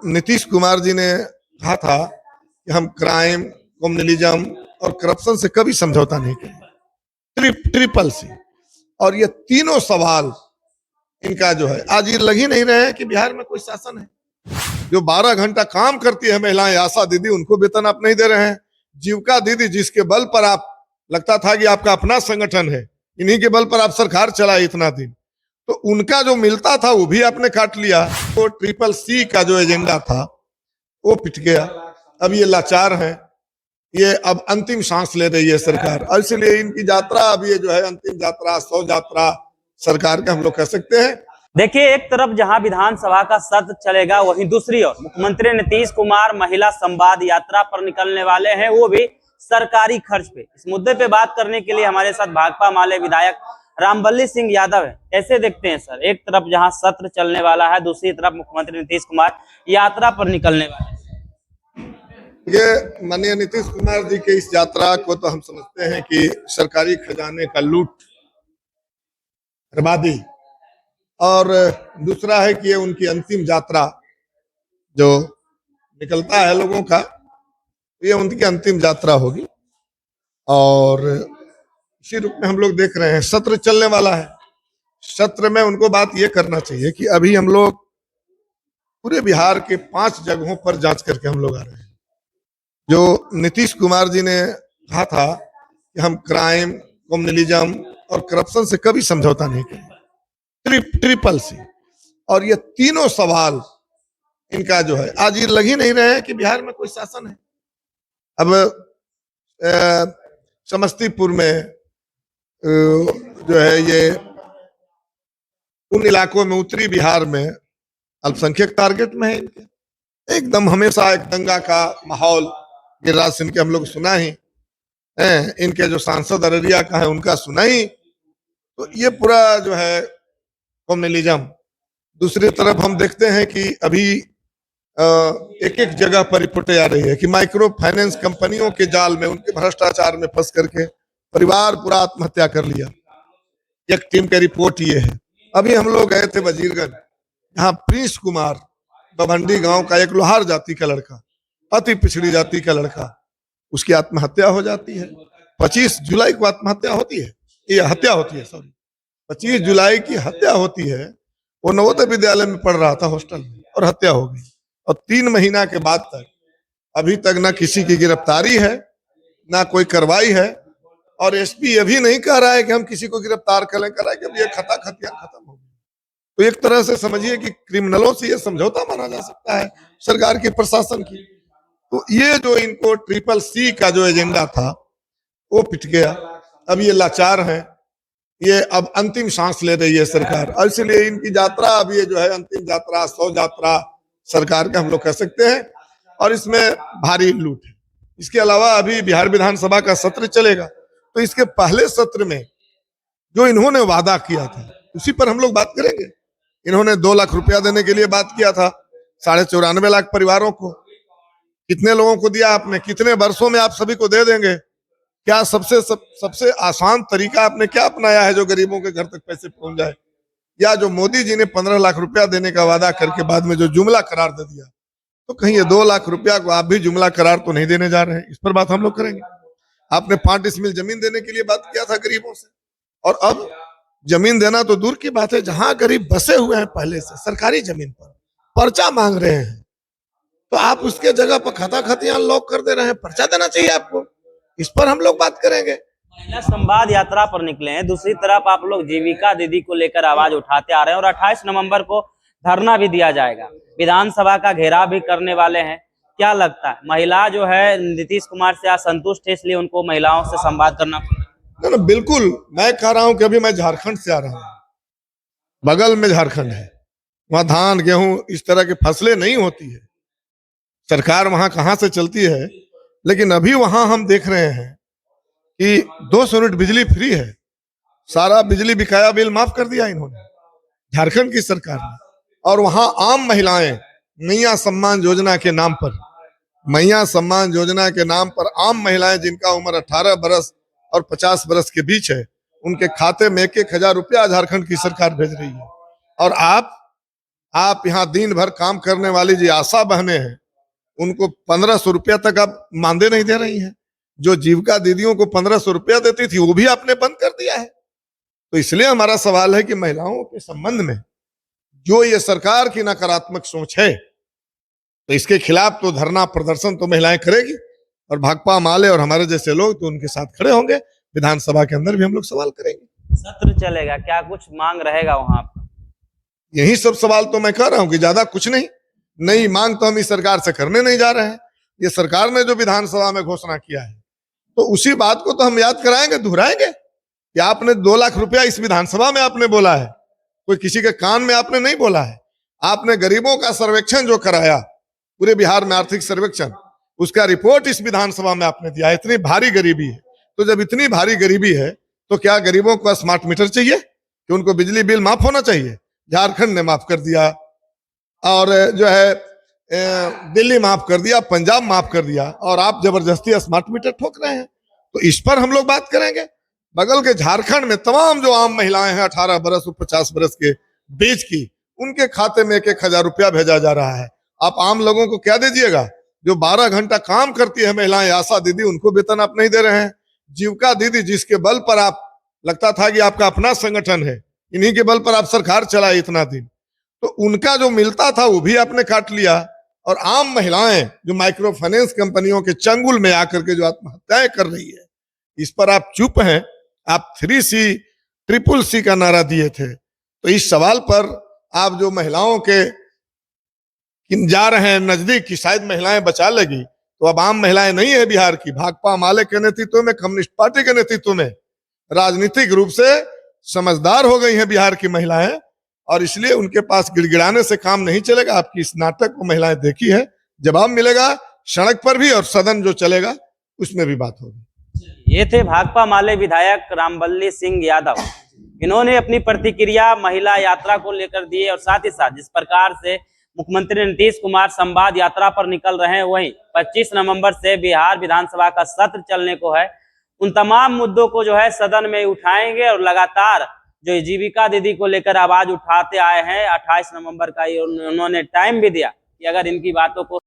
नीतीश कुमार जी ने कहा था कि हम क्राइम, कम्युनलिज्म और करप्शन से कभी समझौता नहीं करेंगे। Triple C. और ये तीनों सवाल इनका जो है, आज ये लग ही नहीं रहे हैं कि बिहार में कोई शासन है। जो 12 घंटा काम करती है महिलाएं, आशा दीदी, उनको वेतन आप नहीं दे रहे हैं। जीविका दीदी, जिसके बल पर आप लगता था कि आपका अपना संगठन है, इन्हीं के बल पर आप सरकार चलाए इतना दिन, तो उनका जो मिलता था वो भी आपने काट लिया। तो ट्रिपल सी का जो एजेंडा था वो पिट गया। अब ये लाचार है, ये अब अंतिम सांस ले रही है सरकार, और इसलिए इनकी यात्रा अब ये जो है अंतिम यात्रा, 100 यात्रा सरकार के हम लोग कह सकते हैं। देखिए, एक तरफ जहां विधानसभा का सत्र चलेगा, वहीं दूसरी ओर मुख्यमंत्री नीतीश कुमार महिला संवाद यात्रा पर निकलने वाले हैं, वो भी सरकारी खर्च पे। इस मुद्दे पे बात करने के लिए हमारे साथ भाकपा माले विधायक रामबल्ली सिंह यादव है। कैसे देखते हैं सर, एक तरफ जहां सत्र चलने वाला है, दूसरी तरफ मुख्यमंत्री नीतीश कुमार यात्रा पर निकलने वाले हैं। ये माननीय नीतीश कुमार जी के इस यात्रा को तो हम समझते हैं कि सरकारी खजाने का लूट, बर्बादी, और दूसरा है कि ये उनकी अंतिम यात्रा जो निकलता है लोगों का, ये उनकी अंतिम यात्रा होगी। और इसी रूप में हम लोग देख रहे हैं सत्र चलने वाला है। सत्र में उनको बात ये करना चाहिए कि अभी हम लोग पूरे बिहार के 5 जगहों पर जांच करके हम लोग आ रहे हैं। जो नीतीश कुमार जी ने कहा था कि हम क्राइम, कम्युनलिज्म और करप्शन से कभी समझौता नहीं करेंगे। Triple C. और ये तीनों सवाल इनका जो है, आज ये लग ही नहीं रहे हैं कि बिहार में कोई शासन है। अब समस्तीपुर में जो है, ये उन इलाकों में, उत्तरी बिहार में अल्पसंख्यक टारगेट में है इनके। एकदम हमेशा एक दंगा का माहौल गिरिराज सिंह के हम लोग सुना ही है, इनके जो सांसद अररिया का है उनका सुना ही। तो ये पूरा जो है कम्युनलिज्म। दूसरी तरफ हम देखते हैं कि अभी एक एक जगह पर रिपोर्टें आ रही है कि माइक्रो फाइनेंस कंपनियों के जाल में, उनके भ्रष्टाचार में फंस करके परिवार पूरा आत्महत्या कर लिया। एक टीम की रिपोर्ट ये है। अभी हम लोग गए थे वजीरगंज, यहाँ प्रिंस कुमार बभंडी गांव का एक लोहार जाति का लड़का, अति पिछड़ी जाति का लड़का, उसकी आत्महत्या हो जाती है। 25 जुलाई को आत्महत्या होती है, ये हत्या होती है, सॉरी 25 जुलाई की हत्या होती है। वो नवोदय विद्यालय में पढ़ रहा था हॉस्टल में, और हत्या हो गई। और 3 महीना के बाद तक अभी तक ना किसी की गिरफ्तारी है, ना कोई कार्रवाई है। और एसपी ये भी नहीं कह रहा है कि हम किसी को गिरफ्तार करें, कह रहा है कि ये खतिया खत्म हो गई। तो एक तरह से समझिए कि क्रिमिनलों से ये समझौता माना जा सकता है सरकार की, प्रशासन की। तो ये जो इनको ट्रिपल सी का जो एजेंडा था वो पिट गया। अब ये लाचार है, ये अब अंतिम सांस ले रही है सरकार, और इसलिए इनकी यात्रा अब ये जो है अंतिम यात्रा, 100 यात्रा सरकार के हम लोग कह सकते हैं। और इसमें भारी लूट है। इसके अलावा अभी बिहार विधानसभा का सत्र चलेगा, तो इसके पहले सत्र में जो इन्होंने वादा किया था उसी पर हम लोग बात करेंगे। इन्होंने 2 लाख रुपया देने के लिए बात किया था 94.5 लाख परिवारों को। कितने लोगों को दिया आपने? कितने वर्षों में आप सभी को दे देंगे? क्या सबसे आसान तरीका आपने क्या अपनाया है जो गरीबों के घर तक पैसे पहुंच जाए? या जो मोदी जी ने 15 लाख रुपया देने का वादा करके बाद में जो जुमला करार दे दिया, तो कहीं ये 2 लाख रुपया को आप भी जुमला करार तो नहीं देने जा रहे हैं? इस पर बात हम लोग करेंगे। आपने 5 डिसमिल जमीन देने के लिए बात किया था गरीबों से, और अब जमीन देना तो दूर की बात है, जहां गरीब बसे हुए हैं पहले से सरकारी जमीन पर, पर्चा मांग रहे हैं, तो आप उसके जगह पर खतियां लॉक कर दे रहे हैं। पर्चा देना चाहिए आपको। इस पर हम लोग बात करेंगे। महिला संवाद यात्रा पर निकले हैं, दूसरी तरफ आप लोग जीविका दीदी को लेकर आवाज उठाते आ रहे हैं, और 28 नवंबर को धरना भी दिया जाएगा, विधानसभा का घेराव भी करने वाले हैं। क्या लगता है, महिला जो है नीतीश कुमार से असंतुष्ट है, इसलिए उनको महिलाओं से संवाद करना पड़ा? ना, बिल्कुल। मैं कह रहा हूं कि अभी मैं झारखंड से आ रहा हूं, बगल में झारखंड है, वहां धान, गेहूं, इस तरह की फसलें नहीं होती है। सरकार वहां कहां से चलती है, लेकिन अभी वहां हम देख रहे हैं कि 200 यूनिट बिजली फ्री है। सारा बिजली बकाया बिल माफ कर दिया इन्होंने, झारखंड की सरकार ने। और वहां आम महिलाएं मैया सम्मान योजना के नाम पर, मैया सम्मान योजना के नाम पर आम महिलाएं जिनका उम्र 18 बरस और 50 बरस के बीच है, उनके खाते में 1-1 हजार रुपया झारखंड की सरकार भेज रही है। और आप आप यहाँ दिन भर काम करने वाली जो आशा बहनें हैं उनको 1500 रुपया तक आप मानदेय नहीं दे रही हैं। जो जीविका दीदियों को 1500 रुपया देती थी वो भी आपने बंद कर दिया है। तो इसलिए हमारा सवाल है कि महिलाओं के संबंध में जो ये सरकार की नकारात्मक सोच है तो इसके खिलाफ तो धरना प्रदर्शन तो महिलाएं करेगी और भाकपा माले और हमारे जैसे लोग तो उनके साथ खड़े होंगे। विधानसभा के अंदर भी हम लोग सवाल करेंगे। सत्र चलेगा, क्या कुछ मांग रहेगा वहां? यही सब सवाल तो मैं कह रहा हूं कि ज्यादा कुछ नहीं, नई मांग तो हम इस सरकार से करने नहीं जा रहे हैं। ये सरकार ने जो विधानसभा में घोषणा किया है तो उसी बात को तो हम याद कराएंगे, दोहराएंगे कि आपने 2 लाख रुपया इस विधानसभा में आपने बोला है, कोई किसी के कान में आपने नहीं बोला है। आपने गरीबों का सर्वेक्षण जो कराया पूरे बिहार में, आर्थिक सर्वेक्षण, उसका रिपोर्ट इस विधानसभा में आपने दिया। इतनी भारी गरीबी है, तो जब इतनी भारी गरीबी है तो क्या गरीबों को स्मार्ट मीटर चाहिए कि उनको बिजली बिल माफ होना चाहिए? झारखंड ने माफ कर दिया और जो है दिल्ली माफ कर दिया, पंजाब माफ कर दिया, और आप जबरदस्ती स्मार्ट मीटर ठोक रहे हैं। तो इस पर हम लोग बात करेंगे। बगल के झारखंड में तमाम जो आम महिलाएं हैं 18 बरस और 50 बरस के बीच की, उनके खाते में 1-1 हजार रुपया भेजा जा रहा है। आप आम लोगों को क्या दीजिएगा? जो 12 घंटा काम करती है महिलाएं, आशा दीदी, उनको वेतन आप नहीं दे रहे हैं। जीविका दीदी, जिसके बल पर आप लगता था कि आपका अपना संगठन है, इन्हीं के बल पर आप सरकार चलाए इतना दिन, तो उनका जो मिलता था वो भी आपने काट लिया। और आम महिलाएं जो माइक्रो फाइनेंस कंपनियों के चंगुल में आकर के जो आत्महत्याएं कर रही है, इस पर आप चुप हैं। आप 3C CCC का नारा दिए थे। तो इस सवाल पर आप जो महिलाओं के जा रहे हैं नजदीक की शायद महिलाएं बचा लेगी, तो अब आम महिलाएं नहीं है बिहार की। भाकपा माले के नेतृत्व में, कम्युनिस्ट पार्टी के नेतृत्व में राजनीतिक रूप से समझदार हो गई हैं बिहार की महिलाएं, और इसलिए उनके पास गिड़गिड़ाने से काम नहीं चलेगा। आपकी इस नाटक को महिलाएं देखी है, जवाब मिलेगा सड़क पर भी, और सदन जो चलेगा उसमें भी बात होगी। ये थे भाकपा माले विधायक रामबल्ली सिंह यादव। इन्होंने अपनी प्रतिक्रिया महिला यात्रा को लेकर दिए, और साथ ही साथ जिस प्रकार से मुख्यमंत्री नीतीश कुमार संवाद यात्रा पर निकल रहे हैं, वहीं 25 नवंबर से बिहार विधानसभा का सत्र चलने को है, उन तमाम मुद्दों को जो है सदन में उठाएंगे और लगातार जो जीविका दीदी को लेकर आवाज उठाते आए हैं। 28 नवंबर का उन्होंने टाइम भी दिया कि अगर इनकी बातों को